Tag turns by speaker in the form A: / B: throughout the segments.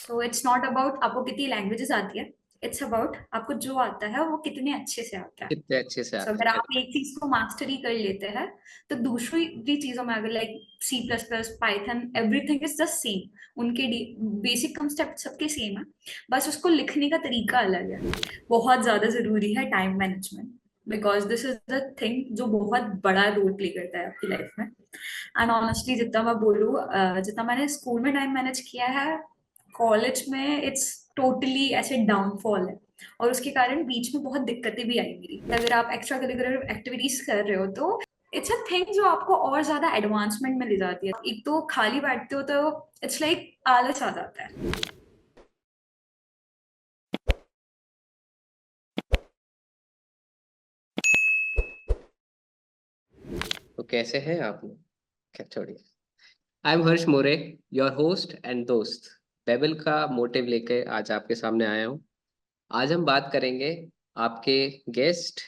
A: So it's not about आपको कितनी languages आती है, इट्स अबाउट आपको जो आता है वो कितने अच्छे से आता है।
B: कितने अच्छे से
A: सो
B: आता
A: अगर
B: है।
A: आप एक चीज को मास्टरी कर लेते हैं तो दूसरी भी चीजों में अगर like C plus plus Python everything is the same, उनके बेसिक कंसेप्ट सबके सेम है, बस उसको लिखने का तरीका अलग है। बहुत ज्यादा जरूरी है time management, because this is the thing जो बहुत बड़ा रोल प्ले करता है आपकी लाइफ में। एंड ऑनेस्टली जितना मैं बोलूँ, जितना मैंने स्कूल में टाइम मैनेज किया है, कॉलेज में इट्स टोटली ऐसे डाउनफॉल है। और उसके कारण बीच में बहुत दिक्कतें भी आई मेरी। अगर आप एक्स्ट्रा करिकुलर एक्टिविटीज कर रहे हो तो इट्स अ थिंग जो आपको और ज्यादा एडवांसमेंट में ले जाती है। एक तो खाली बैठते हो तो इट्स लाइक आलस आ जाता है।
B: तो कैसे हैं आप लोग? क्या छोड़िए। I am Harsh more, your host and दोस्त। बेबल का मोटिव लेके आज आपके सामने आया हूँ। आज हम बात करेंगे आपके गेस्ट,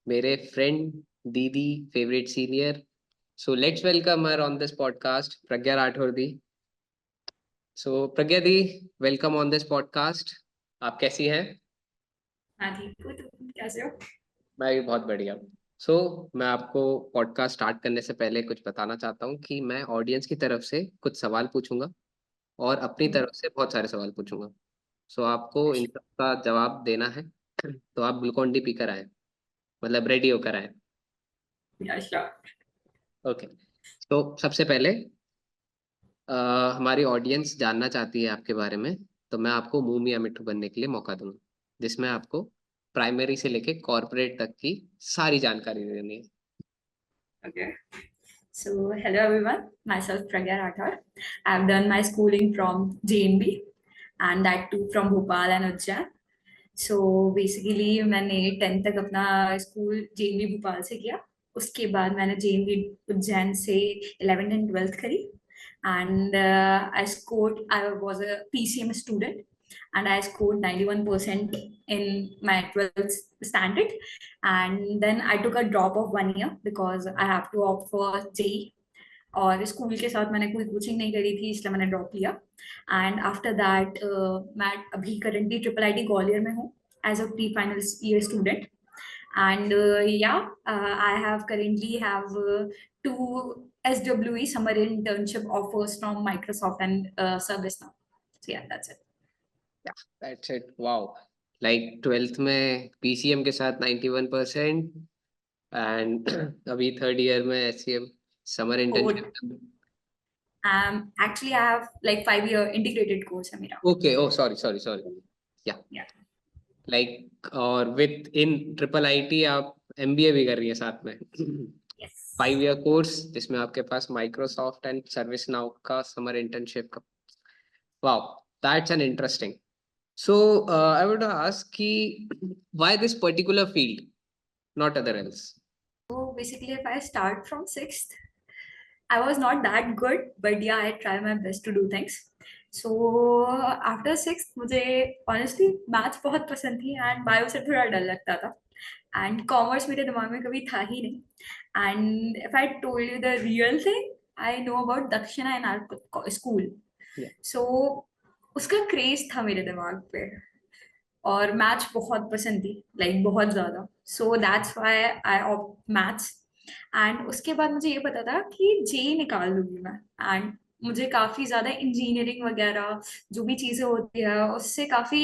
B: मेरे फ्रेंड, दीदी, favourite senior. So let's welcome her on this podcast, Pragya Rathore the. So Pragya the, welcome on this podcast. आप कैसी हैं?
A: हाँ ठीक हो, तुम कैसे हो?
B: मैं भी बहुत बढ़िया हूँ। मैं आपको पॉडकास्ट स्टार्ट करने से पहले कुछ बताना चाहता हूँ कि मैं ऑडियंस की तरफ से कुछ सवाल पूछूंगा और अपनी तरफ से बहुत सारे सवाल पूछूंगा। आपको इन सब का जवाब देना है। तो आप ग्लूकॉन डी पीकर आए, मतलब रेडी होकर आए।
A: अच्छा।
B: ओके। तो सबसे पहले हमारी ऑडियंस जानना चाहती है आपके बारे में, तो मैं आपको मुंह मियां मिट्ठू बनने के लिए मौका दूंगा, जिसमें आपको प्राइमरी से लेके कॉर्पोरेट तक की सारी जानकारी देनी है।
A: Okay. So, hello everyone. Myself Pragya Rathod. I've done my schooling from JNB and that too from Bhopal and Ujjain. So basically मैंने 10th तक अपना स्कूल JNB भोपाल से किया। उसके बाद मैंने JNB उज्जैन से 11th and 12th करी। And I was a PCM student and I scored 91% in my 12th standard. And then I took a drop of 1 year because I have to opt for JEE, और school के साथ मैंने कोई coaching नहीं करी थी इसलिए मैंने ड्रॉप लिया। एंड आफ्टर दैट मैं अभी करंटली ट्रिपल आईटी ग्वालियर में हूँ as a pre final year student. And yeah I have currently have 2 SWE summer internship offers from Microsoft and ServiceNow. So yeah, that's it.
B: That's it, wow. Like twelfth में PCM के साथ 91% and अभी third year में HCM summer
A: Fourth,
B: internship.
A: actually I have like 5 year integrated course है मेरा।
B: Okay, ओ sorry sorry sorry. या
A: Yeah.
B: Like और with in triple IT आप एमबीए भी कर रही है साथ में।
A: Yes.
B: 5 ईयर कोर्स जिसमें आपके पास माइक्रोसॉफ्ट एंड सर्विस नाउ का समर इंटर्नशिप का। Wow, that's an interesting. So I would ask कि why this particular field, not other else?
A: So basically, if I start from sixth, I was not that good, but yeah, I try my best to do things. So after sixth, मुझे honestly maths बहुत पसंद थी and bio से थोड़ा डर लगता था and commerce मेरे दिमाग में कभी था ही नहीं। And if I told you the real thing, I know about दक्षिणा इन स्कूल। सो उसका क्रेज था मेरे दिमाग पे और मैथ्स बहुत पसंद थी, लाइक बहुत ज्यादा। So that's why I opt maths. And उसके बाद मुझे ये पता था कि जे निकाल लूंगी मैं। एंड मुझे काफी ज्यादा इंजीनियरिंग वगैरह जो भी चीजें होती है उससे काफी,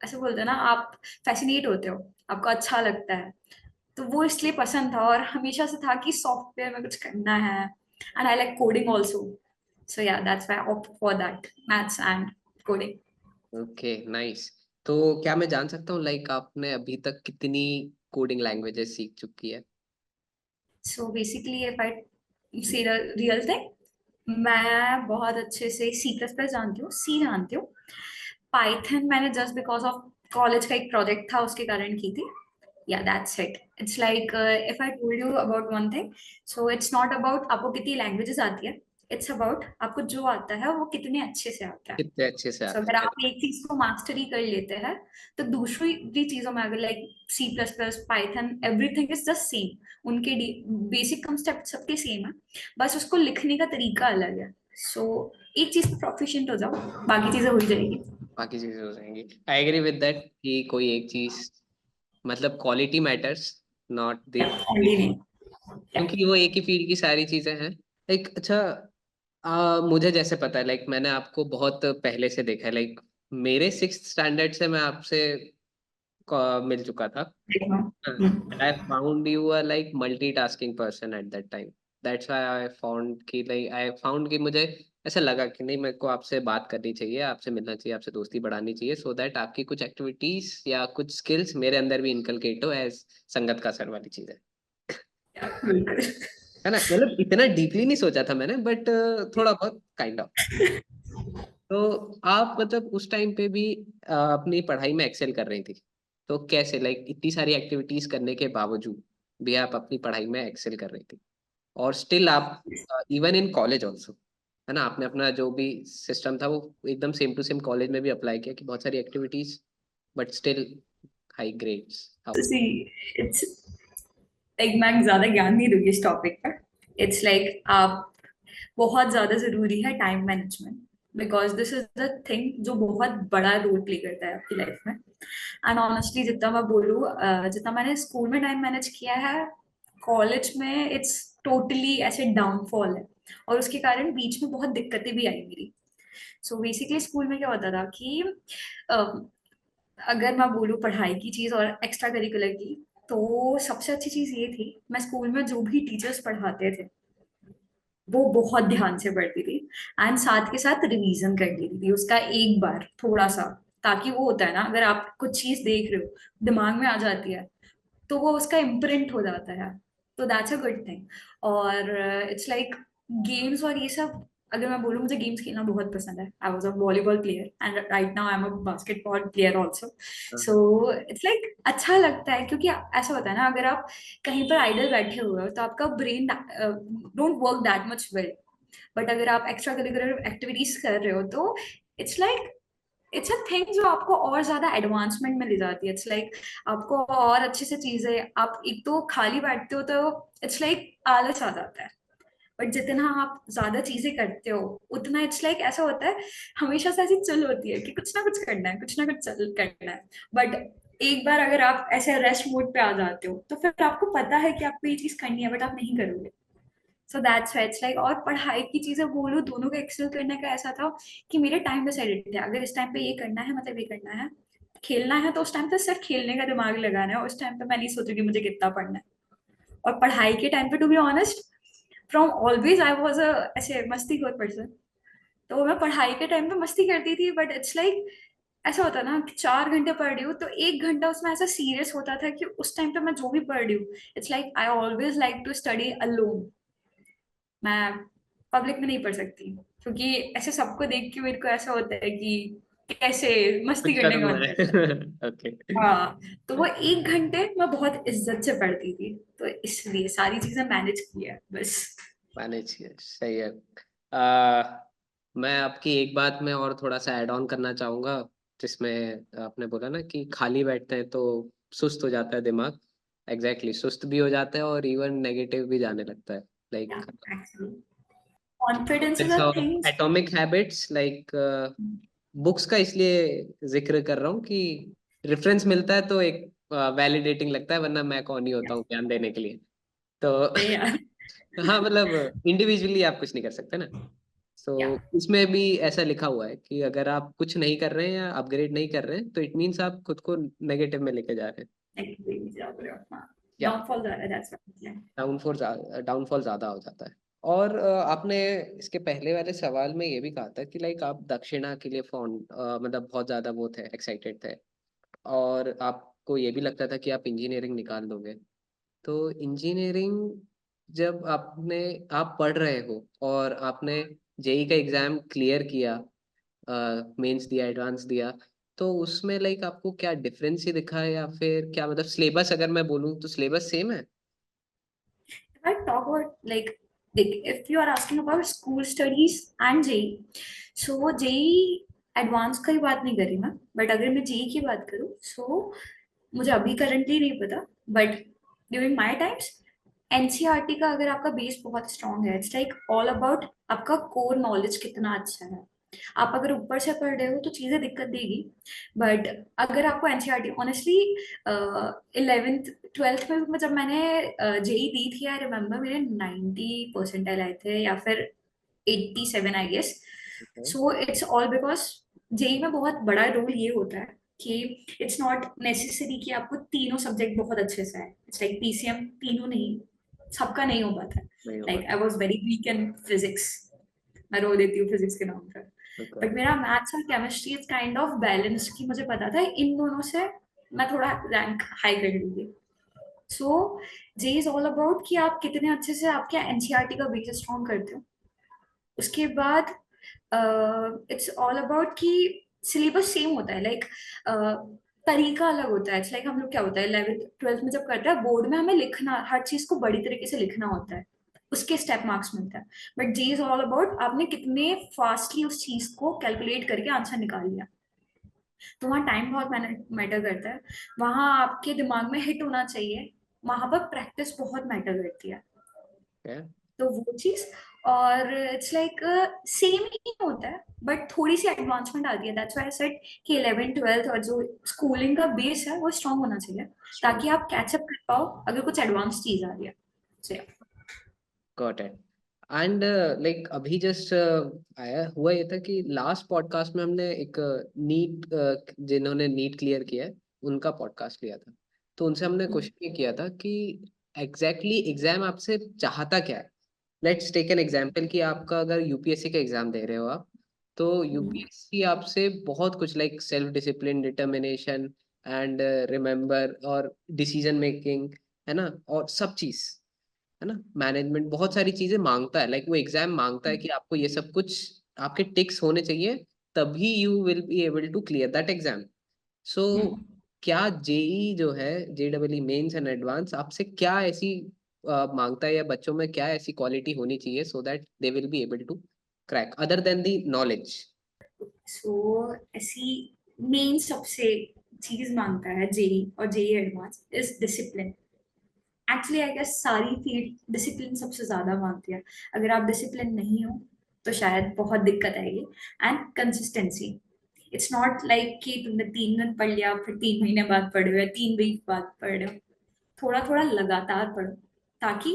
A: ऐसे बोलते हैं ना आप, फैसिनेट होते हो, आपको अच्छा लगता है। तो वो इसलिए पसंद था और हमेशा से था कि सॉफ्टवेयर में कुछ करना है and I like coding also. So yeah that's why I opt for that, maths and coding.
B: Okay, nice. तो क्या मैं जान सकता हूँ लाइक आपने अभी तक कितनी कोडिंग लैंग्वेजेस सीख चुकी है?
A: सो बेसिकली इफ आई से रियल थिंग, मैं बहुत अच्छे से सी प्लस प्लस जानती हूँ, सी जानती हूँ। पाइथन मैंने जस्ट बिकॉज ऑफ कॉलेज का एक प्रोजेक्ट था उसके कारण की थी। या that's it. It's like if I told you about one thing, so it's not about आपको कितनी लैंग्वेजेस आती है, इट्स अबाउट आपको जो आता है वो कितने अच्छे से आता है।
B: कितने अच्छे से
A: सो
B: आता
A: अगर
B: है।
A: आप एक चीज को मास्टरी कर लेते हैं तो दूसरी भी चीजों में, अगर like C plus plus Python everything is the same, उनके बेसिक कंसेप्ट सबके सेम है, बस उसको लिखने का तरीका अलग है। सो एक चीज पे प्रोफिशिएंट हो जाओ, बाकी चीजें हो ही जाएगी।
B: बाकी चीजें हो जाएंगी। आई एग्री विद दैट कि कोई एक चीज, मतलब quality matters, not the,
A: only नहीं।
B: क्योंकि वो एक ही फील्ड की सारी चीजें हैं। लाइक अच्छा, मुझे जैसे पता है, लाइक मैंने आपको बहुत पहले से देखा है, लाइक मेरे 6th स्टैंडर्ड से मैं आपसे मिल चुका था। I found you a like multitasking person at that time. That's why I found कि like I found कि मुझे ऐसा लगा कि नहीं, मेरे को आपसे बात करनी चाहिए, आपसे मिलना चाहिए, आपसे दोस्ती बढ़ानी चाहिए, सो दैट आपकी कुछ एक्टिविटीज या कुछ स्किल्स मेरे अंदर भी इनकलकेट हो, एज संगत का सर वाली चीज
A: बिल्कुल।
B: है ना। मतलब इतना डीपली नहीं सोचा था मैंने, बट थोड़ा बहुत काइंड ऑफ। तो आप मतलब उस टाइम पे भी अपनी पढ़ाई में एक्सेल कर रही थी, तो कैसे, लाइक इतनी सारी एक्टिविटीज करने के बावजूद भी आप अपनी पढ़ाई में एक्सेल कर रही थी, और स्टिल आप इवन इन कॉलेज ऑल्सो, है ना, आपने अपना जो भी सिस्टम था वो एकदम सेम टू सेम कॉलेज में भी अप्लाई किया कि बहुत सारी activities, but still high grades.
A: तो सी, इट्स लाइक मैं ज्यादा ज्ञान नहीं दूंगी इस टॉपिक पर। इट्स लाइक आप, बहुत ज्यादा जरूरी है time management, because this is the thing जो बहुत बड़ा रोल प्ले करता है आपकी लाइफ में। एंड ऑनेस्टली जितना मैं बोलूँ, जितना मैंने स्कूल में टाइम मैनेज किया है, कॉलेज में इट्स टोटली ऐसे डाउनफॉल है। और उसके कारण बीच में बहुत दिक्कतें भी आई मेरी। सो बेसिकली स्कूल में क्या होता था कि अगर मैं बोलूँ पढ़ाई की चीज और एक्स्ट्रा करिकुलर की, तो सबसे अच्छी चीज ये थी, मैं स्कूल में जो भी टीचर्स पढ़ाते थे वो बहुत ध्यान से पढ़ती थी। एंड साथ के साथ रिवीजन कर लेती थी उसका एक बार थोड़ा सा, ताकि वो होता है ना, अगर आप कुछ चीज देख रहे हो दिमाग में आ जाती है, तो वो उसका इम्प्रिंट हो जाता है। तो दैट्स अ गुड थिंग। और इट्स लाइक गेम्स और ये सब, अगर मैं बोलूँ मुझे गेम्स खेलना बहुत पसंद है। आई was a volleyball player and right now I am a basketball player also. So it's like अच्छा लगता है, क्योंकि ऐसा होता है ना, अगर आप कहीं पर आइडल बैठे हुए हो तो आपका brain don't work that much well. But अगर आप एक्स्ट्रा करिकुलर एक्टिविटीज कर रहे हो तो it's like it's a thing जो आपको और ज्यादा एडवांसमेंट में ले जाती है। इट्स लाइक आपको और अच्छे से चीजें, आप एक तो खाली बैठते हो तो इट्स लाइक आलस आ जाता है। बट जितना आप ज्यादा चीजें करते हो उतना इट्स लाइक ऐसा होता है, हमेशा से ऐसी चल होती है कि कुछ ना कुछ करना है, कुछ ना कुछ चल करना है। बट एक बार अगर आप ऐसे रेस्ट मोड पे आ जाते हो तो फिर आपको पता है कि आपको ये चीज करनी है, बट आप नहीं करोगे। So that's why it's like, और पढ़ाई की चीजें बोलो, दोनों का एक्सेल करने का ऐसा था कि मेरे टाइम डिसाइडेड थे, अगर इस टाइम पे ये करना है मतलब ये करना है। खेलना है तो उस टाइम पे सिर्फ खेलने का दिमाग लगाना है, उस टाइम पे मैं नहीं सोचूंगी मुझे कितना पढ़ना है। और पढ़ाई के टाइम पे to be honest, from always I was a ऐसे मस्ती खोर पर्सन। तो मैं पढ़ाई के टाइम पे मस्ती करती थी, बट इट्स लाइक ऐसा होता ना कि 4 घंटे पढ़ रही हूँ तो 1 घंटा उसमें ऐसा सीरियस होता था कि उस टाइम पे मैं जो भी पढ़ रही हूँ, it's like I always like to study alone. मैं पब्लिक में नहीं पढ़ सकती, क्योंकि ऐसे सबको देख के मेरे को ऐसा होता है कि कैसे मस्ती
B: कुछ
A: करने का
B: करना
A: मन
B: है।
A: करता है।
B: ओके।
A: हाँ, तो वो 1 घंटे मैं बहुत इज्जत से पढ़ती थी, तो इसलिए सारी चीजें मैनेज किया बस।
B: मैनेज किया, सही है। आ, मैं आपकी एक बात में और थोड़ा सा ऐड ऑन करना चाहूंगा, जिसमें आपने बोला ना कि खाली बैठते हैं तो सुस्त हो जाता है दिमाग। एग्जैक्टली exactly, सुस्त भी हो जाता है और इवन नेगेटिव भी जाने लगता है, like
A: actually confidence is a thing.
B: Atomic habits, like books का इसलिए जिक्र कर रहा हूँ कि रेफरेंस मिलता है तो एक वैलिडेटिंग लगता है, वरना मैं कौन ही होता हूँ ज्ञान देने के लिए। तो
A: यार,
B: हाँ, मतलब इंडिविजुअली आप कुछ नहीं कर सकते ना। सो
A: या
B: इसमें भी ऐसा लिखा हुआ है कि अगर आप कुछ नहीं कर रहे हैं या अपग्रेड नहीं कर रहे हैं, तो इट मीन्स आप खुद को नेगेटिव में लेके जा रहे हैं। या
A: डाउनफॉल जा रहा है, दैट्स व्हाई।
B: डाउनफॉल ज्यादा हो जाता है। और आपने इसके पहले वाले सवाल में ये भी कहा था कि लाइक आप दक्षिणा के लिए मतलब बहुत ज्यादा वो थे, एक्साइटेड थे, और आपको ये भी लगता था कि आप इंजीनियरिंग निकाल दोगे। तो इंजीनियरिंग, जब आप पढ़ रहे हो और आपने जेई का एग्जाम क्लियर किया, मेंस दिया, एडवांस दिया, तो उसमें लाइक आपको क्या डिफरेंस ही दिखा है, या फिर क्या, मतलब सिलेबस अगर मैं बोलूँ तो सिलेबस सेम है?
A: If I talk about like if you are asking about school studies and JEE, so JEE advance का ही बात नहीं करी मैं, बट अगर मैं जेई की बात करूँ, सो मुझे अभी करंटली नहीं पता, but during my times NCERT का अगर आपका बेस बहुत स्ट्रांग है, इट्स लाइक ऑल अबाउट आपका कोर नॉलेज कितना अच्छा है। आप अगर ऊपर से पढ़ रहे हो तो चीजें दिक्कत देगी, बट अगर आपको एनसीईआरटी, ऑनेस्टली 11th 12th में जब मैंने जेई दी थी, आई रिमेम्बर मेरे 90 परसेंटाइल आए थे, या फिर 87 I guess.
B: Okay.
A: So it's all because JEE में बहुत बड़ा रोल ये होता है कि इट्स नॉट नेसेसरी कि आपको तीनों सब्जेक्ट बहुत अच्छे से आए। इट्स लाइक पीसीएम तीनों नहीं, सबका नहीं हो पाता।
B: नहीं हो
A: लाइक
B: पाता।
A: I was very weak in physics, मैं रो देती हूँ फिजिक्स के नाम पर।
B: Okay.
A: बट मेरा मैथ्स और chemistry is kind of balance, की मुझे पता था इन दोनों से मैं थोड़ा रैंक हाई कर लूंगी। सो जे इज ऑल अबाउट कि आप कितने अच्छे से आपके एनसीईआरटी का बेस स्ट्रॉन्ग करते हो। उसके बाद इट्स ऑल अबाउट कि सिलेबस सेम होता है, लाइक तरीका अलग होता है। इट्स लाइक हम लोग क्या होता है 11th 12th में जब करते हैं बोर्ड में, हमें लिखना, हर चीज को बड़ी तरीके से लिखना होता है, उसके स्टेप मार्क्स मिलता है। But J is all about आपने कितने फास्टली उस चीज को कैलकुलेट करके आंसर निकाल लिया। तो वहाँ टाइम बहुत मैटर करता है, वहाँ आपके दिमाग में हिट होना चाहिए, वहां पर प्रैक्टिस बहुत मैटर करती है।
B: Okay.
A: तो वो चीज, और इट्स लाइक सेम ही होता है, बट थोड़ी सी एडवांसमेंट आती है। दैट्स व्हाई आई सेड कि 11 12 और जो स्कूलिंग का बेस है वो स्ट्रांग होना चाहिए,
B: Strong.
A: ताकि आप कैचअप कर पाओ अगर कुछ एडवांस चीज आ रही है। So, yeah.
B: Got it. And like अभी जस्ट आया हुआ ये था कि लास्ट पॉडकास्ट में हमने एक नीट जिन्होंने नीट क्लियर किया है उनका पॉडकास्ट लिया था। तो उनसे हमने क्वेश्चन ये किया था कि एग्जैक्टली एग्जाम आपसे चाहता क्या है। लेट्स टेक एन एग्जांपल कि आपका अगर यूपीएससी का एग्जाम दे रहे हो आप, तो यूपीएससी आपसे बहुत कुछ like self discipline, determination and remember और डिसीजन मेकिंग, है ना, और सब चीज, है ना, मैनेजमेंट, बहुत सारी चीजें मांगता है। लाइक वो एग्जाम मांगता है कि आपको ये सब कुछ आपके टिक्स होने चाहिए, तभी you will be able to clear that exam. So क्या जेई जो है, J double E mains and advance, आपसे क्या ऐसी मांगता है, या बच्चों में क्या ऐसी क्वालिटी होनी चाहिए so that they will be able to crack other than the knowledge?
A: So ऐसी मेन सबसे चीज मांगता है जेई और JEE advance is discipline. Actually I guess सारी फील्ड डिसिप्लिन सबसे ज्यादा मांगती है। अगर आप डिसिप्लिन नहीं हो तो शायद बहुत दिक्कत आएगी। And consistency, it's not like कि तुमने 3 दिन पढ़ लिया फिर 3 महीने बाद पढ़ रहे हो या 3 वीक बाद पढ़ रहे हो। थोड़ा थोड़ा लगातार पढ़ो, ताकि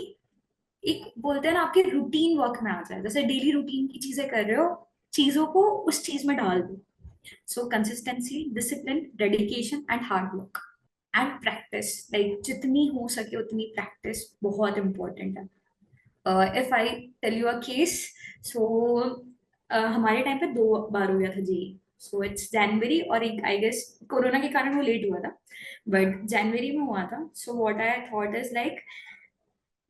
A: एक बोलते हैं ना आपके रूटीन वर्क में आ जाए। जैसे डेली रूटीन की चीजें कर रहे हो, चीजों को उस चीज में डाल दो। So consistency, discipline, dedication and hard work and practice, like जितनी हो सके उतनी प्रैक्टिस बहुत इंपॉर्टेंट है। If I tell you a case, so हमारे टाइम पे 2 बार हो गया था जी। सो इट्स जनवरी, और एक आई गेस कोरोना के कारण वो लेट हुआ था, बट जनवरी में हुआ था। So what I thought is like,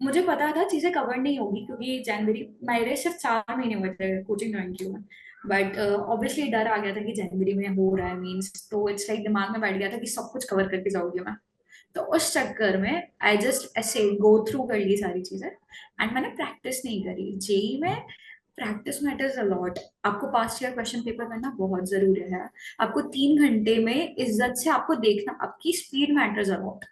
A: मुझे पता था चीजें कवर नहीं होगी क्योंकि जनवरी मेरे सिर्फ 4 महीने हुए थे कोचिंग ज्वाइन किए हुए। बट ऑब्वियसली डर आ गया था कि जनवरी में हो रहा है मीन्स, तो इट्स लाइक दिमाग में बैठ गया था कि सब कुछ कवर करके जाऊंगी मैं। तो उस चक्कर में आई जस्ट ऐसे गो थ्रू कर ली सारी चीजें, एंड मैंने प्रैक्टिस नहीं करी। जेई में प्रैक्टिस मैटर्स अलॉट। आपको पास्ट ईयर क्वेश्चन पेपर करना बहुत जरूरी है। आपको 3 घंटे में इज्जत से आपको देखना, आपकी स्पीड मैटर्स अलॉट।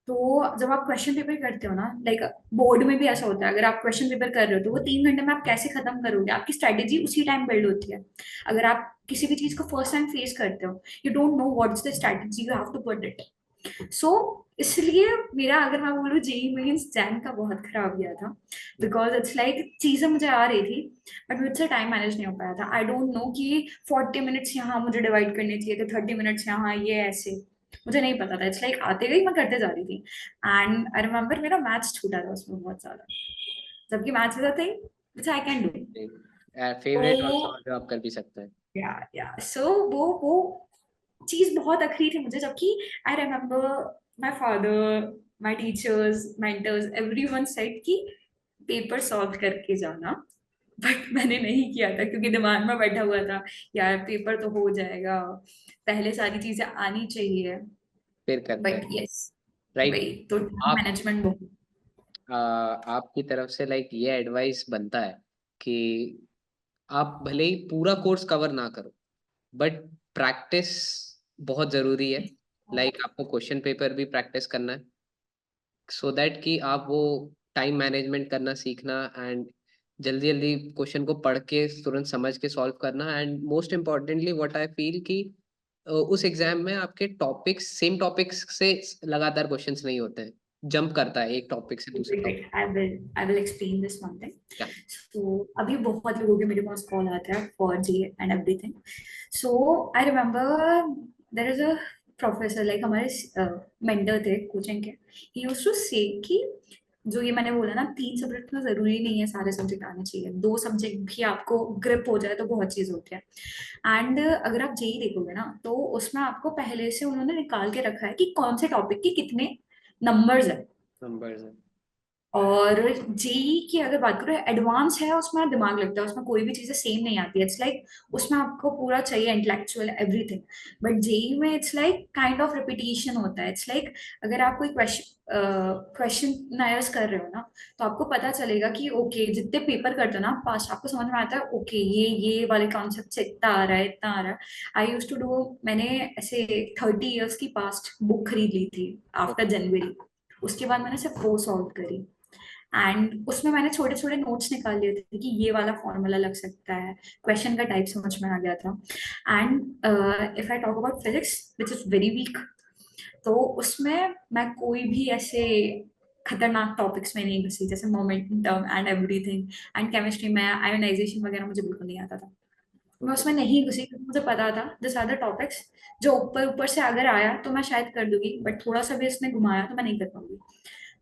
A: तो जब आप क्वेश्चन पेपर करते हो ना, लाइक बोर्ड में भी ऐसा होता है, अगर आप क्वेश्चन पेपर कर रहे हो तो वो 3 घंटे में आप कैसे खत्म करोगे, आपकी स्ट्रेटेजी उसी टाइम बिल्ड होती है। अगर आप किसी भी चीज को फर्स्ट टाइम फेस करते हो, you don't know what is the strategy, you have to put it. So इसलिए मेरा, अगर मैं बोलूँ, जेई मेंस जैन का बहुत खराब गया था, बिकॉज इट्स लाइक चीजें मुझे आ रही थी बट मुझसे टाइम मैनेज नहीं हो पाया था। आई डोंट नो कि 40 मिनट्स यहाँ मुझे डिवाइड करने चाहिए थे, 30 मिनट्स यहाँ, ये ऐसे मुझे नहीं पता था। इट्स लाइक आते गई मैं करते जा रही थी, एंड आई रिमेम्बर मेरा मैथ्स छूटा था उसमें बहुत ज्यादा, जबकि maths is a thing which I can do.
B: Favourite और
A: तो
B: जो आप कर भी सकते हैं।
A: या सो वो चीज बहुत अखरी थी मुझे, जबकि I remember my father, my teachers, mentors, everyone said कि पेपर सॉल्व करके जाना। बट मैंने नहीं किया था क्योंकि दिमाग में बैठा हुआ था यार पेपर तो हो जाएगा, पहले सारी चीजें आनी चाहिए।
B: फिर करते
A: बट
B: हैं।
A: Yes,
B: right.
A: वही तो
B: आप
A: मैनेजमेंट बहुत।
B: आपकी तरफ से लाइक ये एडवाइस बनता है कि आप भले ही पूरा कोर्स कवर ना करो, बट प्रैक्टिस बहुत जरूरी है। लाइक आपको क्वेश्चन पेपर भी प्रैक्टिस करना है, सो दैट कि आप वो टाइम मैनेजमेंट करना सीखना, एंड जल्दी जल्दी क्वेश्चन को पढ़ के तुरंत समझ के सॉल्व करना। And most importantly what I feel कि उस एग्जाम में आपके टॉपिक्स सेम टॉपिक्स से लगातार क्वेश्चंस नहीं होते हैं, जंप करता है एक टॉपिक से दूसरे topic.
A: I will explain this one thing.
B: क्या?
A: So अभी बहुत लोगों के मेरे पास कॉल आते हैं for G and everything. So I remember there is a professor like हमारे mentor थे कोचिंग के. He used to say कि जो ये मैंने बोला ना 3 सब्जेक्ट में जरूरी नहीं है सारे सब्जेक्ट आने चाहिए, 2 सब्जेक्ट भी आपको ग्रिप हो जाए तो बहुत चीज होती है। एंड अगर आप जेई देखोगे ना तो उसमें आपको पहले से उन्होंने निकाल के रखा है कि कौन से टॉपिक के कितने नंबर्स है।
B: नंबर्स है।
A: और जेई की अगर बात करें एडवांस है, उसमें दिमाग लगता है, उसमें कोई भी चीजें सेम नहीं आती है। इट्स लाइक उसमें आपको पूरा चाहिए इंटेलेक्चुअल एवरीथिंग। बट जेई में it's like kind of repetition होता है। इट्स लाइक अगर आप कोई क्वेश्चन कर रहे हो ना तो आपको पता चलेगा कि ओके जितने पेपर करते हो ना पास आपको समझ में आता है ओके ये वाले कॉन्सेप्ट से इतना आ रहा है इतना आ रहा है। आई यूज टू डू, मैंने ऐसे 30 इयर्स की पास्ट बुक खरीद ली थी आफ्टर जनवरी। उसके बाद मैंने सिर्फ वो सॉल्व करी एंड उसमें मैंने छोटे छोटे नोट्स निकाल लिए थे कि ये वाला फॉर्मूला लग सकता है। क्वेश्चन का टाइप समझ में आ गया था। And if I talk about physics which is very weak, तो उसमें मैं कोई भी ऐसे खतरनाक टॉपिक्स में नहीं घुसी जैसे momentum and everything. And chemistry में आयोनाइजेशन वगैरह मुझे बिल्कुल नहीं आता था। मैं
B: ओके।
A: उसमें नहीं घुसी क्योंकि मुझे पता था दिस आर द टॉपिक्स जो ऊपर ऊपर से अगर आया तो मैं शायद कर दूंगी, बट थोड़ा सा भी इसने घुमाया तो मैं नहीं कर पाऊंगी।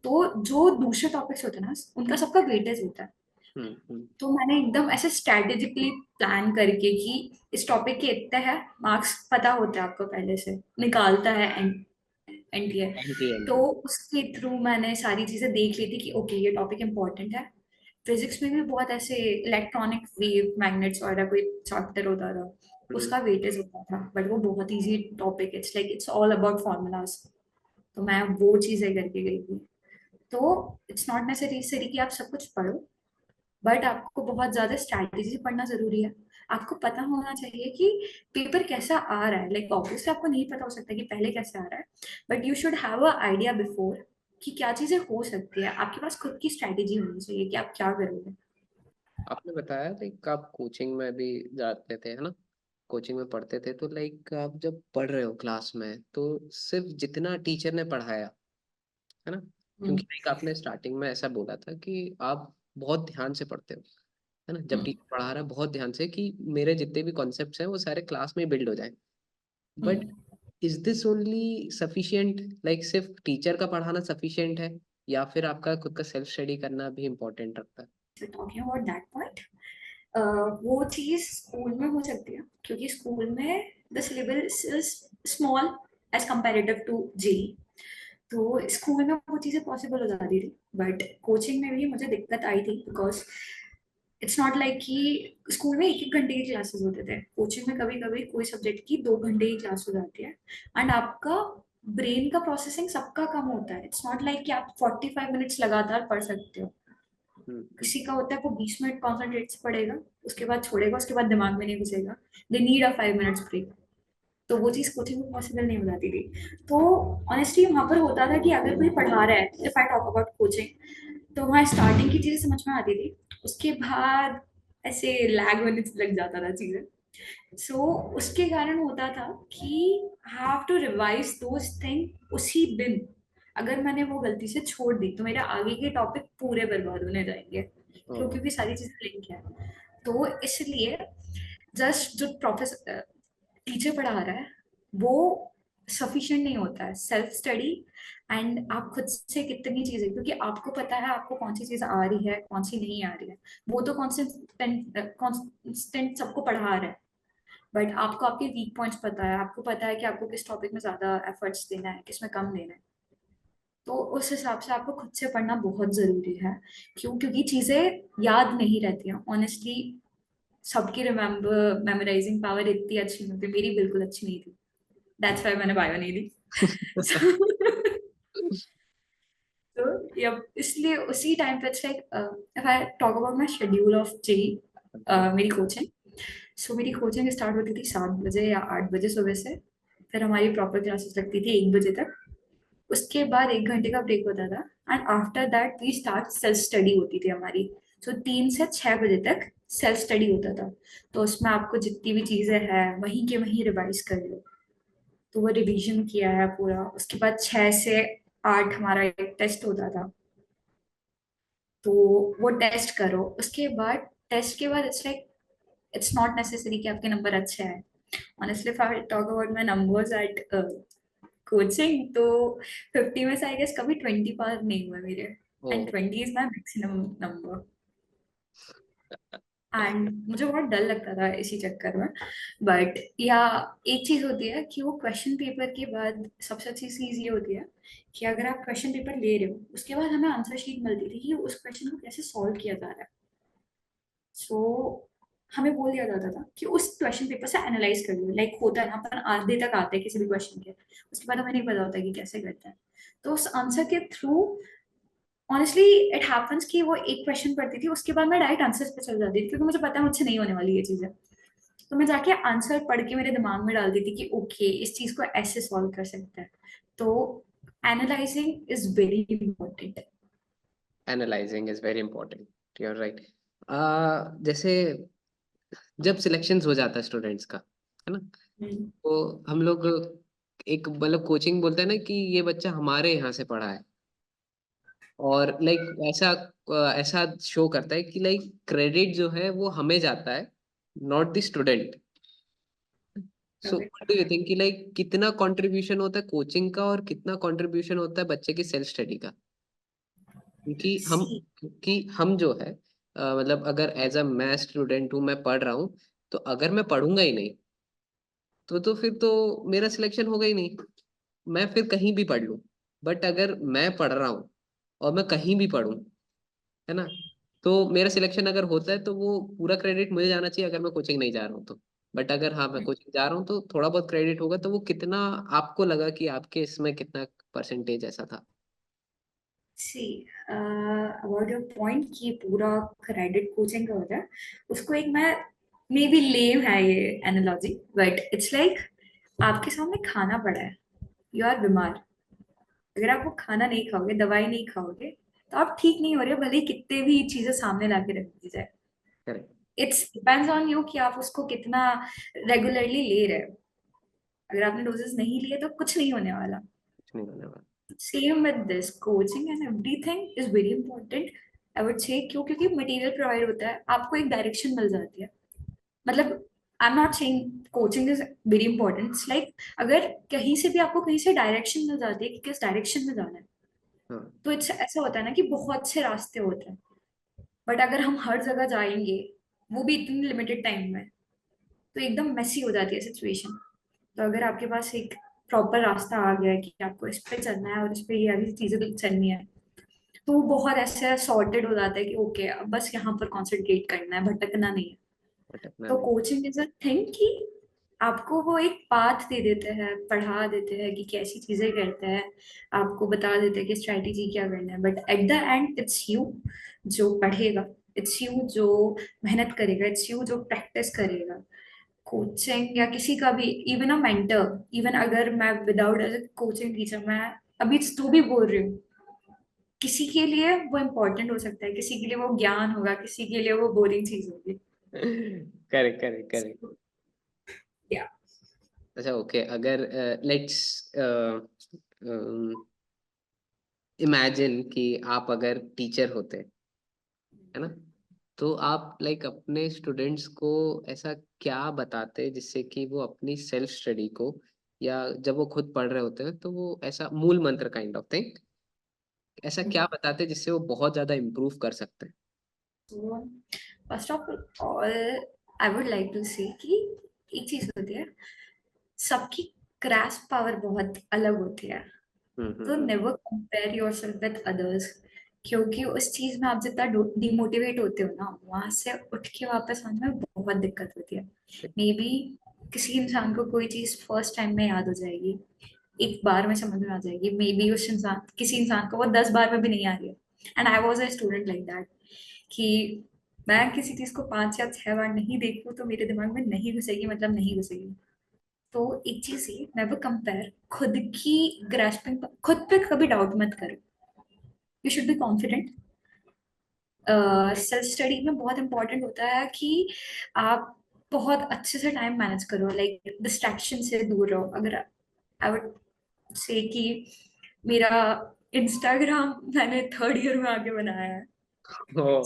A: तो जो दूसरे टॉपिक्स होते हैं ना उनका सबका वेटेज होता है।
B: हम्म।
A: तो मैंने एकदम ऐसे स्ट्रेटेजिकली प्लान करके कि इस टॉपिक के इतने हैं मार्क्स पता होते हैं आपको पहले से निकालता है एनटीए।
B: एंटी
A: तो
B: एंटी।
A: उसके थ्रू मैंने सारी चीजें देख ली थी कि ओके ये टॉपिक इंपॉर्टेंट है। फिजिक्स में भी बहुत ऐसे इलेक्ट्रॉनिक वेव मैग्नेट्स वगैरह कोई चैप्टर होता था, उसका वेटेज होता था, बट वो बहुत इजी टॉपिक है। It's like it's all about formulas. तो मैं वो चीजें करके गई थी। तो इट्स नॉट नेसेसरी कि आप सब कुछ पढ़ो, बट आपको बहुत ज्यादा स्ट्रैटेजी पढ़ना जरूरी है। आपको पता होना चाहिए कि पेपर कैसा आ रहा है। लाइक ऑब्वियसली आपको नहीं पता हो सकता कि पहले कैसे आ रहा है, but you should have a idea before कि क्या चीजें हो सकती है। आपके पास खुद की स्ट्रैटेजी होनी चाहिए कि आप क्या करोगे।
B: आपने बताया लाइक आप कोचिंग में भी जाते थे, है ना? कोचिंग में पढ़ते थे, तो लाइक आप जब पढ़ रहे हो क्लास में तो सिर्फ जितना टीचर ने पढ़ाया, है ना? क्योंकि
A: हम्म,
B: लाइक आपने स्टार्टिंग में ऐसा बोला था कि आप बहुत ध्यान से पढ़ते हो, है ना? जब
A: हम्म,
B: टीचर पढ़ा रहा है बहुत ध्यान से कि मेरे जितने भी कॉन्सेप्ट्स हैं वो सारे क्लास में बिल्ड हो जाए। But
A: hmm.
B: Is this only sufficient? Like सिर्फ टीचर का पढ़ाना सफिशिएंट है या फिर आपका खुद का सेल्फ स्टडी करना भी इम्पोर्टेंट रखता है?
A: टॉकिंग अबाउट दैट पॉइंट, वो चीज स्कूल में हो सकती है क्योंकि स्कूल में the syllabus is small as comparative to JEE. तो स्कूल में वो चीजें पॉसिबल हो जाती थी, बट कोचिंग में भी मुझे दिक्कत आई थी बिकॉज इट्स नॉट लाइक कि स्कूल में 1 1 घंटे की क्लासेस होते थे। कोचिंग में कभी कभी कोई सब्जेक्ट की 2 घंटे की क्लास हो जाती है। एंड आपका ब्रेन का प्रोसेसिंग सबका कम होता है। इट्स नॉट लाइक कि आप 45 मिनट्स लगातार पढ़ सकते हो।
B: हम्म।
A: किसी का होता है वो 20 मिनट कॉन्सेंट्रेट से पढ़ेगा, उसके बाद छोड़ेगा, उसके बाद दिमाग में नहीं घुसेगा। They need a 5 minutes break. तो वो चीज कोचिंग में पॉसिबल नहीं हो जाती थी। तो ऑनेस्टली वहां पर होता था कि अगर कोई पढ़ा रहा है, if I talk about coaching, तो वहाँ स्टार्टिंग की चीजें समझ में आती थी। उसके बाद ऐसे लैग होने लग जाता था चीजें। सो उसके कारण होता था कि have to revise those thing उसी दिन। अगर मैंने वो गलती से छोड़ दी तो मेरे आगे के टॉपिक पूरे बर्बाद होने जाएंगे, क्यों?
B: ओह।
A: क्योंकि सारी चीजें लिंक है। तो इसलिए जस्ट जो प्रोफेसर टीचर पढ़ा रहा है वो सफिशिएंट नहीं होता है। सेल्फ स्टडी एंड आप खुद से कितनी चीजें, क्योंकि आपको पता है आपको कौन सी चीज आ रही है कौन सी नहीं आ रही है। वो तो कॉन्स्टेंट सबको पढ़ा रहा है, बट आपको आपके वीक पॉइंट्स पता है। आपको पता है कि आपको किस टॉपिक में ज्यादा एफर्ट्स देना है किस में कम देना है। तो उस हिसाब से आपको खुद से पढ़ना बहुत जरूरी है। क्यों? क्योंकि चीजें याद नहीं रहती हैं ऑनेस्टली। सबकी रिमेम्बर मेमोराइजिंग पावर इतनी अच्छी नहीं होती, मेरी बिल्कुल अच्छी नहीं थी। दैट्स व्हाई मैंने बायो नहीं ली। तो यप इसलिए उसी टाइम पे it's like if I talk about my schedule of J मेरी कोचिंग। सो मेरी कोचिंग स्टार्ट होती थी 7 बजे या 8 बजे सुबह से। फिर हमारी प्रॉपर क्लासेस लगती थी 1 बजे तक। उसके बाद 1 घंटे का ब्रेक होता था and after that we start self study होती थी हमारी। तो 3 से 6 बजे तक सेल्फ स्टडी होता था। तो उसमें आपको जितनी भी चीजें हैं वहीं के वहीं रिवाइज कर लो। तो वो रिवीजन किया है पूरा। उसके बाद 6 से 8 हमारा एक टेस्ट होता था। तो वो टेस्ट करो। उसके बाद टेस्ट के बाद it's like it's not necessary कि आपके नंबर अच्छे आए। Honestly if I talk about my numbers at coaching, तो 50 में से आई गेस कभी 20 पार नहीं हुआ मेरे।
B: Oh.
A: And 20 is my maximum number. And मुझे बहुत डर लगता था इसी चक्कर में। बट या एक चीज होती है कि वो क्वेश्चन पेपर के बाद सबसे अच्छी चीज ये होती है कि अगर आप क्वेश्चन पेपर ले रहे हो उसके बाद हमें आंसर शीट मिलती थी कि उस क्वेश्चन को कैसे सॉल्व किया जा रहा है। सो हमें बोल दिया जाता था कि उस क्वेश्चन पेपर से एनालाइज कर लो। लाइक होता है ना, अपन आधे तक आते हैं किसी भी क्वेश्चन के, उसके बाद हमें नहीं पता होता कि कैसे करते हैं। तो उस आंसर के थ्रू ऑनेस्टली इट हैपेंस कि वो एक क्वेश्चन पढ़ती थी उसके बाद मैं डायरेक्ट आंसर्स पे चल जाती थी, क्योंकि मुझे पता है मुझसे नहीं होने वाली ये चीजें। तो मैं जाके आंसर पढ़ के मेरे दिमाग में डालती थी कि ओके इस चीज को ऐसे सॉल्व कर सकते हैं। तो analysing is very important.
B: Analysing is very important, you are right. जैसे जब सिलेक्शंस हो जाता है स्टूडेंट्स का, है ना, तो हम लोग एक मतलब कोचिंग बोलते हैं ना कि ये बच्चा हमारे यहाँ से पढ़ा है, और लाइक ऐसा ऐसा शो करता है कि लाइक क्रेडिट जो है वो हमें जाता है, not the student. So what do you think कि लाइक कितना कंट्रीब्यूशन होता है कोचिंग का और कितना कंट्रीब्यूशन होता है बच्चे की सेल्फ स्टडी का? क्योंकि हम जो है मतलब अगर एज अ मैं स्टूडेंट हूँ, मैं पढ़ रहा हूँ, तो अगर मैं पढ़ूंगा ही नहीं तो फिर तो मेरा सिलेक्शन होगा ही नहीं। मैं फिर कहीं भी पढ़ लूँ, बट अगर मैं पढ़ रहा हूँ और मैं कहीं भी पढ़ूँ, है ना, तो मेरा सिलेक्शन अगर होता है तो वो पूरा क्रेडिट मुझे जाना चाहिए अगर मैं कोचिंग नहीं जा रहा हूँ तो। बट अगर हाँ मैं कोचिंग जा रहा हूँ तो थोड़ा बहुत क्रेडिट होगा, तो वो कितना आपको लगा कि आपके इसमें कितना परसेंटेज ऐसा था?
A: सी अबाउट योर पॉइंट कि पूरा क्रेडिट कोचिंग का होता है, उसको एक मैं मे बी लेम है ये एनालॉजी, बट इट्स लाइक आपके सामने खाना पड़ा है, यू आर बीमार। अगर आप वो खाना नहीं खाओगे, दवाई नहीं खाओगे, तो आप ठीक नहीं हो रहे हो, भले ही कितने भी चीजें सामने लाके रख दी जाए।
B: Correct.
A: It's depends on you कि आप उसको कितना रेगुलरली ले रहे हो। अगर आपने डोजेस नहीं लिए तो कुछ नहीं होने वाला।
B: कुछ नहीं होने वाला।
A: Same with this coaching and everything is very important. I would say क्योंकि मटेरियल प्रोवाइड होता है, आपको एक डायरेक्शन मिल जाती है। मतलब I am not saying coaching is very important, it's like अगर कहीं से भी आपको कहीं से डायरेक्शन मिल जाती है कि किस डायरेक्शन में जाना है,
B: हाँ।
A: तो इट्स ऐसा होता है ना कि बहुत से रास्ते होते हैं। बट अगर हम हर जगह जाएंगे, वो भी इतनी लिमिटेड टाइम में, तो एकदम मेसी हो जाती है सिचुएशन। तो अगर आपके पास एक प्रॉपर रास्ता आ गया है कि आपको इस पे चलना है और इस पे ये वाली चीजें भी चलनी है, तो वो बहुत ऐसे सॉर्टेड हो जाता है कि ओके अब बस यहाँ पर कॉन्सेंट्रेट करना है, भटकना नहीं है।
B: भटकना
A: तो
B: नहीं।
A: कोचिंग इज अ थिंग कि आपको वो एक पाथ दे देते हैं, पढ़ा देते हैं कि कैसी चीजें करते हैं, आपको बता देते हैं कि स्ट्रेटेजी क्या करना है। But at the end it's you जो पढ़ेगा, इट्स यू जो मेहनत करेगा, इट्स यू जो प्रैक्टिस करेगा। कोचिंग या किसी का भी, इवन अ मेंटर, इवन अगर मैं without as a coaching teacher, मैं अभी जो भी बोल रही हूँ, किसी के लिए वो इम्पोर्टेंट हो सकता है, किसी के लिए वो ज्ञान होगा, किसी के लिए वो बोरिंग चीज होगी।
B: Correct, correct, correct.
A: या
B: अच्छा, ओके, अगर लेट्स इमेजिन कि आप अगर टीचर होते, है ना, तो आप लाइक अपने स्टूडेंट्स को ऐसा क्या बताते जिससे कि वो अपनी सेल्फ स्टडी को, या जब वो खुद पढ़ रहे होते हैं तो वो ऐसा मूल मंत्र काइंड ऑफ थिंग, ऐसा क्या बताते जिससे वो बहुत ज्यादा इम्प्रूव कर सकते हैं?
A: तो first of all I would like to say कि एक चीज होती है, सबकी ग्रास्प पावर बहुत अलग होती है।
B: हम्म,
A: तो
B: hmm,
A: never compare yourself with others, क्योंकि उस चीज में आप जितना डिमोटिवेट होते हो ना, वहां से उठ के वापस आने में बहुत दिक्कत होती है। मे बी किसी इंसान को कोई चीज फर्स्ट टाइम में याद हो जाएगी, एक बार में समझ में आ जाएगी। मे बी उस इंसान, किसी इंसान को वो 10 बार में भी नहीं आ रही है। And I was a student like that कि मैं किसी चीज को 5 या 6 बार नहीं देखूं तो मेरे दिमाग में नहीं घुसेगी, मतलब नहीं घुसेगी। तो एक चीज ये, नेवर कंपेयर खुद की ग्रास्पिंग, खुद पे कभी डाउट मत करो। You should be confident self study में बहुत इंपॉर्टेंट होता है कि आप बहुत अच्छे से टाइम मैनेज करो, लाइक डिस्ट्रैक्शन से दूर रहो। अगर आई वुड से कि मेरा इंस्टाग्राम मैंने थर्ड ईयर में आके बनाया है।
B: ओ,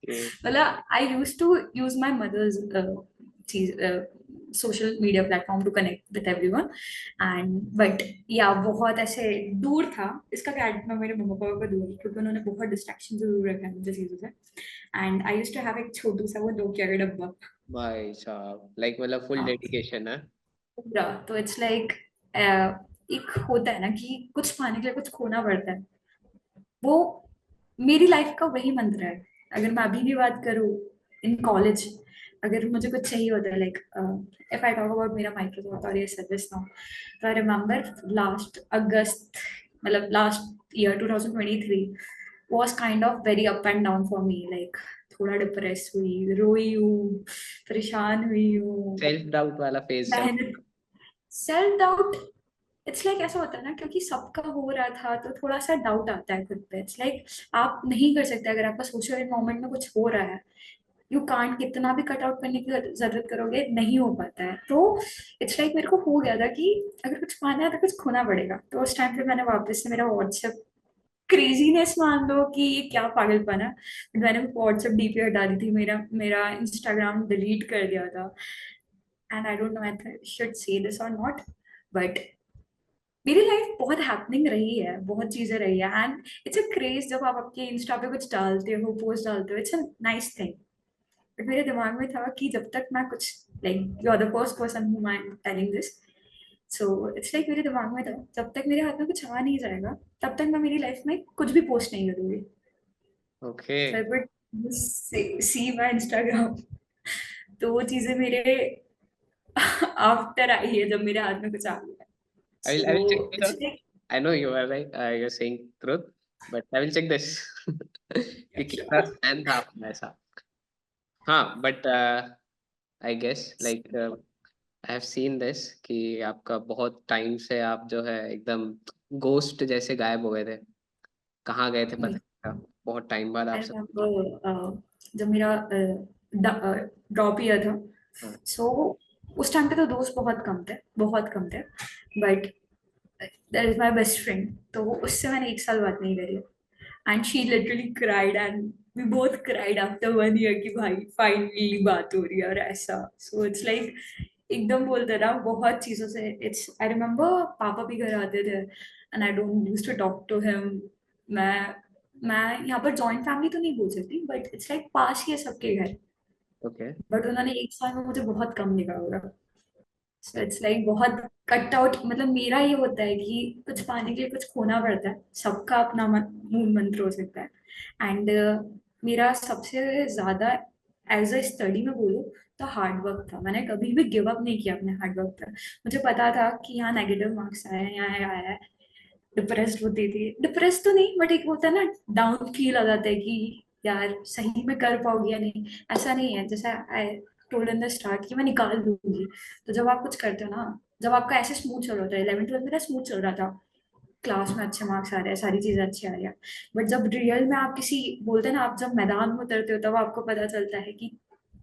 B: ये
A: मतलब I use to use my mother's चीज social media platform to connect with everyone and but yeah बहुत ऐसे दूर था। इसका क्रेडिट मैं मेरे मम्मा पापा को दूंगी क्योंकि उन्होंने बहुत डिस्ट्रैक्शन से दूर रखा है मुझे चीजों से। And I use to have एक छोटू सा वो नोकिया का डब्बा।
B: भाई साहब, लाइक मतलब फुल
A: हाँ,
B: डेडिकेशन है।
A: पूरा। तो इट्स लाइक एक होता है ना कि कुछ पाने के लिए कुछ खोना पड़ता है। वो मेरी लाइफ का वही मंत्र है। अगर मैं अभी भी बात करूँ इन कॉलेज, अगर मुझे कुछ चाहिए होता है like if I talk about मेरा माइक्रोसॉफ्ट और ये सर्विस नाउ, तो आई रिमेम्बर लास्ट अगस्त, मतलब last year 2023 was kind of very up and down for me, like थोड़ा डिप्रेस हुई, रोई हूँ, परेशान हुई हूँ।
B: सेल्फ डाउट वाला फेज चल।
A: मेहनत, सेल्फ डाउट, इट्स लाइक ऐसा होता है ना क्योंकि सबका हो रहा था तो थोड़ा सा डाउट आता है खुद पे। इट्स लाइक आप नहीं कर सकते अगर आपका सोशल एनवायरनमेंट में कुछ हो रहा है। यू कांट, कितना भी कट आउट करने की जरूरत करोगे नहीं हो पाता है। तो इट्स लाइक मेरे को हो गया था कि अगर कुछ पाना है तो कुछ खोना पड़ेगा। तो उस टाइम पे मैंने वापस से मेरा व्हाट्सएप, क्रेजीनेस मान लो कि ये क्या पागलपन है, बट मैंने व्हाट्सएप डीपी हटा दी थी, मेरा मेरा इंस्टाग्राम डिलीट कर दिया था। And I don't know I should say this और नॉट, बट मेरी लाइफ बहुत हैपनिंग रही है, बहुत चीजें रही है। एंड इट्स अ क्रेज जब आप आपके इंस्टा पे कुछ डालते हो, पोस्ट डालते हो, it's a nice thing. But मेरे दिमाग में था कि जब तक मैं कुछ, like you are the first person who I am telling this, so it's like मेरे दिमाग में था जब तक मेरे हाथ में कुछ आ नहीं जाएगा तब तक मैं मेरी लाइफ में कुछ भी पोस्ट नहीं करूंगी।
B: Okay,
A: so I would see my Instagram. तो वो चीजें मेरे आफ्टर आई है जब मेरे हाथ में कुछ आ गया।
B: I will check
A: so
B: this
A: it's
B: out.
A: Like
B: I know you are right, you're saying truth, but I will check this. कि कितना फैन था आपका ऐसा। हाँ, but I guess like I have seen this कि आपका बहुत टाइम से आप जो है एकदम गोस्ट जैसे गायब हो गए थे। कहाँ गए थे पता नहीं था, बहुत टाइम बाद
A: आई
B: आपसे।
A: रिमेम्बर जब मेरा ड्रॉप ईयर था,
B: हाँ,
A: सो उस टाइम पे तो दोस्त बहुत कम थे, बहुत कम थे। But that is my best friend, तो उससे मैंने एक साल बात नहीं करी। And she literally cried and we both cried after one year कि भाई फाइनली बात हो रही है और ऐसा। सो इट्स लाइक एकदम बोलते ना बहुत चीजों से। इट्स आई रिमेम्बर पापा भी घर आते थे and I don't use to talk to him. मैं मैं यहाँ पर जॉइंट फैमिली तो नहीं बोल सकती बट इट्स लाइक पास ही है सबके घर।
B: ओके।
A: बट उन्होंने एक साल में मुझे बहुत कम देखा होगा। सो इट्स लाइक बहुत कट आउट। मतलब मेरा ये होता है कि कुछ पाने के लिए कुछ खोना पड़ता है, सबका अपना मूल मंत्र हो सकता है। एंड मेरा सबसे ज्यादा एज अ स्टडी में बोलूँ तो हार्ड वर्क था। मैंने कभी भी गिव अप नहीं किया अपने हार्ड वर्क पर। मुझे पता था कि यहाँ नेगेटिव मार्क्स आए हैं, यहाँ आया है। डिप्रेस्ड होती थी, डिप्रेस तो नहीं बट एक होता है ना डाउन फील आ जाता है कि यार सही में कर पाओगी या नहीं। ऐसा नहीं है, जैसा I told in the start कि मैं निकाल दूंगी। तो जब आप कुछ करते हो ना, जब आपका ऐसे स्मूथ चल रहा था, 11th 12th मेरा स्मूथ चल रहा था, क्लास में अच्छे मार्क्स आ रहे हैं, सारी चीजें अच्छी आ रही है। बट जब रियल में आप किसी, बोलते हैं ना, आप जब मैदान में उतरते हो तब आपको पता चलता है कि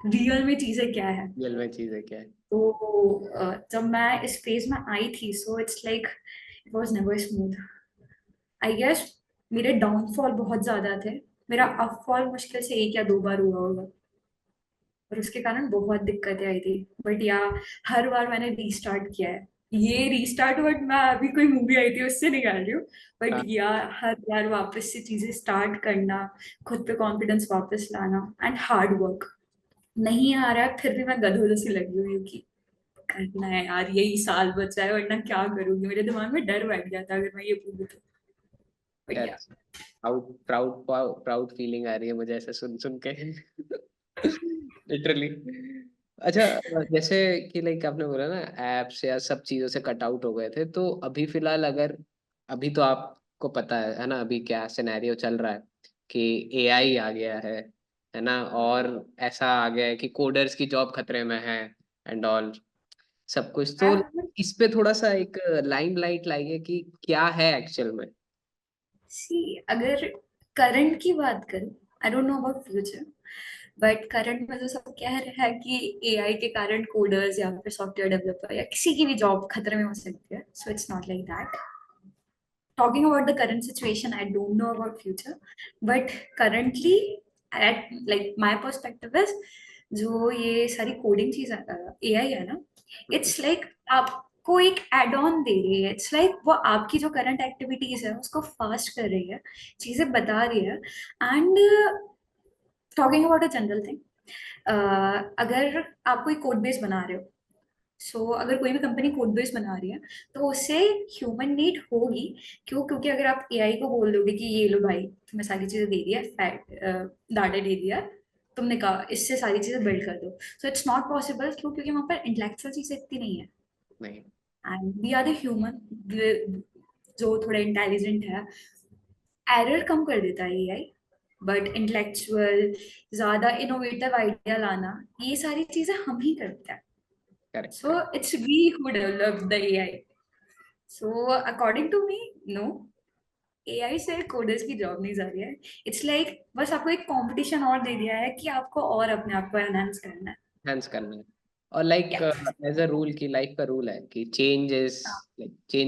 A: रियल में चीजें क्या है।
B: रियल में चीज़ है क्या है।
A: तो जब मैं इस फेज में आई थी, so it's like it was never smooth. I guess मेरे डाउनफॉल बहुत ज्यादा थे। मेरा अपफॉल मुश्किल से एक या दो बार हुआ होगा और उसके कारण बहुत दिक्कतें आई थी। बट या हर बार मैंने रीस्टार्ट किया है। ये रीस्टार्ट वर्ड मैं अभी कोई मूवी आई थी उससे निकाल रही हूँ। बट
B: हाँ,
A: या हर बार वापस से चीजें स्टार्ट करना, खुद पे कॉन्फिडेंस वापस लाना एंड हार्ड वर्क। नहीं आ रहा है फिर भी मैं गधों जैसी लगी हुई हूँ कि करना है यार, यही साल बचा है वरना क्या करूंगी। मेरे दिमाग में डर बैठ गया था अगर मैं ये बोलूँ तो। But
B: यार
A: yeah.
B: Proud proud proud feeling आ रही है मुझे ऐसे सुन सुन के। लिटरली। अच्छा, जैसे कि लाइक आपने बोला ना एप्स या सब चीजों से कट आउट हो गए थे, तो अभी फिलहाल अगर, अभी तो आपको पता है ना अभी क्या सिनेरियो चल रहा है कि एआई आ गया है ना, और ऐसा आ गया है कि कोडर्स की जॉब खतरे में है एंड ऑल सब कुछ। तो इस पे थोड़ा सा एक लाइम लाइट लाइए कि क्या है एक्चुअल में।
A: सी, अगर करंट की बात करूं, I don't know about future, but current में तो सब कह रहे हैं कि एआई के कारण कोडर्स या फिर सॉफ्टवेयर डेवलपर या किसी की भी जॉब खतरे में हो सकती है. So it's not like that. Talking about the current situation, I don't know about future, but currently, at like my perspective is, जो ये सारी कोडिंग चीज एआई है ना, इट्स लाइक आपको एक एड ऑन दे रही है. इट्स लाइक वो आपकी जो करंट एक्टिविटीज है उसको फास्ट कर रही है, चीजें बता रही है. And talking about a general thing, अगर आप कोई कोड बेस बना रहे हो, अगर कोई भी कंपनी कोड बेस बना रही है तो उससे ह्यूमन नीड होगी. क्यों? क्योंकि अगर आप एआई को बोल दोगे कि ये लो भाई, तुम्हें सारी चीजें दे दिया, फैट डाटा दे दिया, तुमने कहा इससे सारी चीजें बिल्ड कर दो, सो इट्स नॉट पॉसिबल. क्यों? क्योंकि वहां पर इंटेलेक्चुअल चीजें इतनी नहीं है.
B: नहीं.
A: And we are the human जो थोड़ा इंटेलिजेंट है. एरर कम कर देता है एआई, बट इंटेलेक्चुअल, ज्यादा इनोवेटिव आइडिया लाना, ये सारी चीजें हम ही करते हैं.
B: Correct,
A: So
B: correct.
A: it's we who developed the AI. So according to me, no, AI से कोडर्स की जॉब नहीं जा रही है. इट्स लाइक बस आपको एक कंपटीशन और दे दिया है कि आपको और अपने आप को एनहांस करना है.
B: हैंड्स करना है. और like
A: Yeah.
B: As a rule की लाइफ का रूल है कि चेंज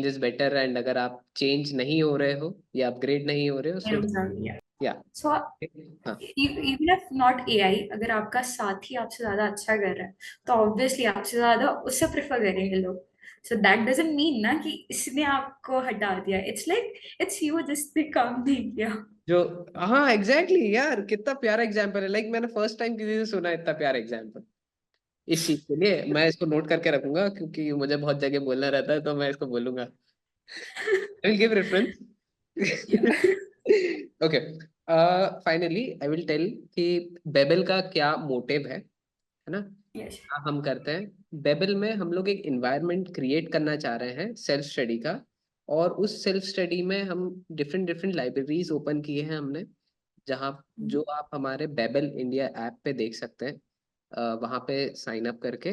B: इज बेटर. एंड अगर आप चेंज नहीं हो रहे हो या अपग्रेड नहीं हो रहे हो,
A: ये
B: सो
A: रुक जाएगी.
B: या.
A: सो
B: हाँ.
A: इवन इफ नॉट एआई, अगर आपका साथी आपसे ज्यादा अच्छा कर रहा है तो ऑब्वियसली आपसे ज्यादा उससे प्रेफर करेंगे लोग. सो दैट डजंट मीन ना कि इसने आपको हटा दिया. इट्स लाइक इट्स यू जिसने काम नहीं किया.
B: जो, हाँ एग्जैक्टली exactly, यार कितना प्यारा एग्जांपल है. लाइक मैंने फर्स्ट टाइम किसी से सुना इतना प्यारा एग्जांपल. इस चीज के लिए मैं इसको नोट करके रखूंगा क्योंकि मुझे बहुत जगह बोलना रहता है, तो मैं इसको बोलूंगा. I will give reference. Okay. Finally, I will tell कि बेबल का क्या मोटिव है ना.
A: यस.
B: क्या हम करते हैं बेबल में. हम लोग एक इन्वायरमेंट क्रिएट करना चाह रहे हैं सेल्फ स्टडी का. और उस सेल्फ स्टडी में हम डिफरेंट डिफरेंट लाइब्रेरीज ओपन किए हैं हमने, जहाँ जो आप हमारे बेबल इंडिया ऐप पे देख सकते हैं. वहाँ पे साइन अप करके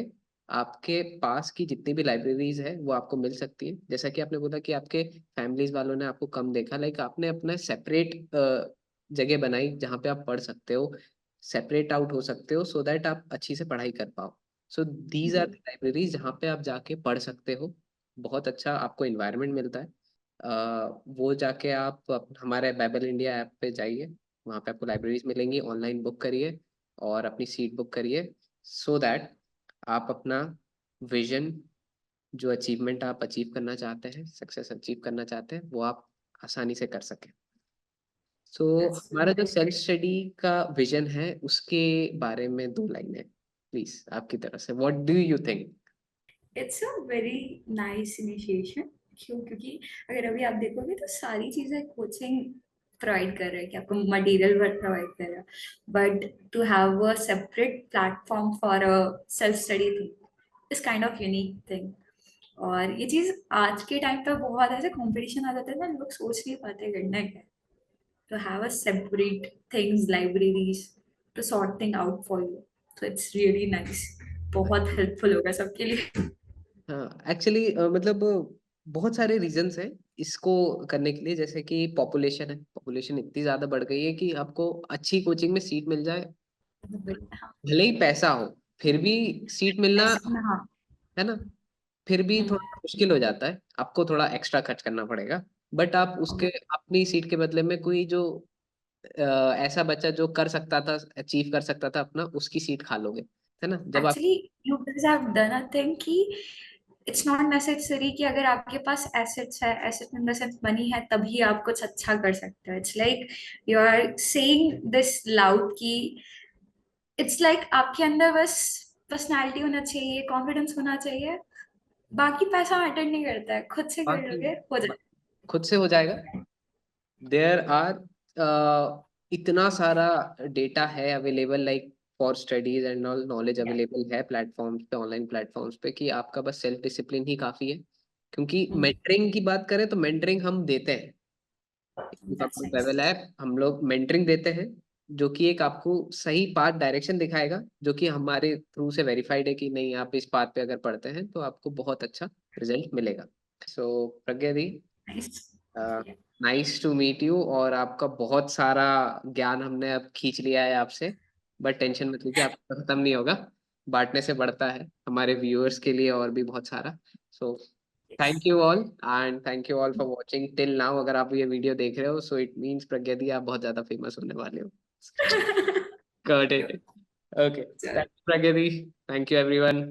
B: आपके पास की जितनी भी लाइब्रेरीज है वो आपको मिल सकती है. जैसा कि आपने बोला कि आपके फैमिलीज वालों ने आपको कम देखा, लाइक आपने अपना सेपरेट जगह बनाई जहाँ पे आप पढ़ सकते हो, सेपरेट आउट हो सकते हो, सो दैट आप अच्छी से पढ़ाई कर पाओ. So these are the libraries जहाँ पे आप जाके पढ़ सकते हो. बहुत अच्छा आपको इन्वायरमेंट मिलता है. वो जाके आप हमारे बाइबल इंडिया ऐप पे जाइए. वहाँ पे आपको लाइब्रेरीज मिलेंगी. ऑनलाइन बुक करिए और अपनी सीट बुक करिए, सो दैट आप अपना विजन, जो अचीवमेंट आप अचीव करना चाहते हैं, सक्सेस अचीव करना चाहते हैं, वो आप आसानी से कर सकें. सो
A: That's
B: हमारा जो
A: very
B: सेल्फ
A: great.
B: स्टडी का विजन है उसके बारे में दो लाइनें प्लीज आपकी तरफ से. What do you think?
A: It's a very nice initiation. क्यों? क्योंकि अगर अभी आप देखोगे तो सारी चीजें कोचिंग प्रोवाइड कर रहा है, कि आपको मटेरियल प्रोवाइड कर रहा है, but to have a separate platform for a self study thing is kind of unique thing. और ये चीज आज के टाइम पे बहुत ऐसे कंपटीशन आ जाते हैं ना, लोग सोच नहीं पाते करना क्या. To have a separate things, libraries to sort thing out for you. So it's really nice. बहुत हेल्पफुल होगा सबके लिए.
B: हाँ एक्चुअली मतलब बहुत सारे रीजंस हैं इसको करने के लिए. जैसे कि पॉपुलेशन इतनी ज्यादा बढ़ गई है कि आपको अच्छी कोचिंग में सीट मिल जाए,
A: हाँ.
B: भले ही पैसा हो, फिर भी सीट मिलना,
A: ऐसे में हाँ.
B: है ना, फिर भी
A: हम्म.
B: थोड़ा मुश्किल हो जाता है. आपको थोड़ा एक्स्ट्रा खर्च करना पड़ेगा. बट आप उसके अपनी सीट के बदले में कोई जो ऐसा बच्चा जो कर सकता था, अचीव कर सकता था अपना, उसकी सीट खा लोगे, है ना, जब आप.
A: Actually you guys have done a thing कि इट्स नॉट नेसेसरी कि अगर आपके पास एसेट्स है, asset in the sense money है, तभी आप कुछ अच्छा कर सकते हो. It's like you are saying this loud कि इट्स लाइक आपके अंदर बस पर्सनालिटी होना चाहिए, कॉन्फिडेंस होना चाहिए, बाकी पैसा मैटर नहीं करता है, खुद से कर
B: बाकी
A: लोगे हो जाए.
B: खुद से हो जाएगा. देयर आर इतना सारा डेटा है available, like for studies and all knowledge available है प्लेटफॉर्म्स पे, ऑनलाइन प्लेटफॉर्म्स पे, कि आपका बस सेल्फ डिसिप्लिन ही काफी है. क्योंकि मेंटरिंग की बात करें तो मेंटरिंग हम देते हैं.
A: That's
B: level
A: nice.
B: ऐप हम लोग मेंटरिंग देते हैं, जो कि एक आपको सही पाथ डायरेक्शन दिखाएगा, जो कि हमारे थ्रू से वेरीफाइड है कि नहीं, आप इस पाथ पे अगर पढ़ते हैं तो आपको बहुत अच्छा रिजल्ट मिलेगा. So Pragya di,
A: nice.
B: Nice to meet you. और आपका बहुत सारा ज्ञान हमने अब खींच लिया है आपसे, बट टेंशन मत लीजिए, आपका खत्म नहीं होगा। बांटने से बढ़ता है, हमारे व्यूअर्स के लिए और भी बहुत सारा। So thank you all, and thank you all for watching till now. अगर आप ये वीडियो देख रहे हो, सो इट मीन्स प्रज्ञा दी आप बहुत ज्यादा फेमस होने वाले हो। Got it. ओके,
A: चलो
B: प्रज्ञा दी, थैंक यू एवरीवन।